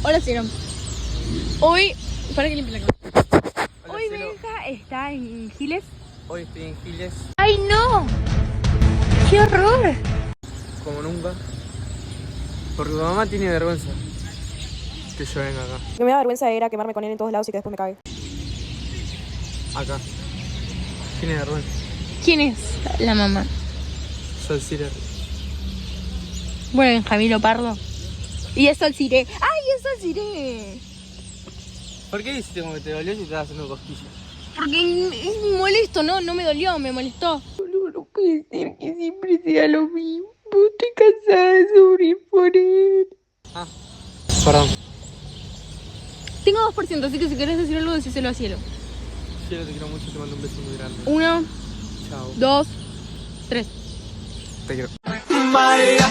Hola, cielo. Hoy, para que limpie la cámara. Hola, Hoy cielo. Benja está en Giles. Hoy estoy en Giles, ¡Ay, no! ¡Qué horror! como nunca. Porque tu mamá tiene vergüenza que yo venga acá. Lo que me da vergüenza era quemarme con él en todos lados y que después me cague. Acá. Tiene vergüenza. ¿Quién es la mamá? Sol Sire. Bueno, Benjamín Pardo. Y es Sol Siré. ¡Ay, es Sol Siré! ¿Por qué hiciste como que te dolió si te estabas haciendo cosquillas? Porque es molesto, no me dolió, me molestó. No puede ser que siempre sea lo mismo. Estoy cansada de sufrir por él. Ah, perdón. Tengo 2%, así que si querés decir algo, decíselo a cielo. Cielo, te quiero mucho, te mando un beso muy grande. 1, Chao. 2, 3. Te quiero. María.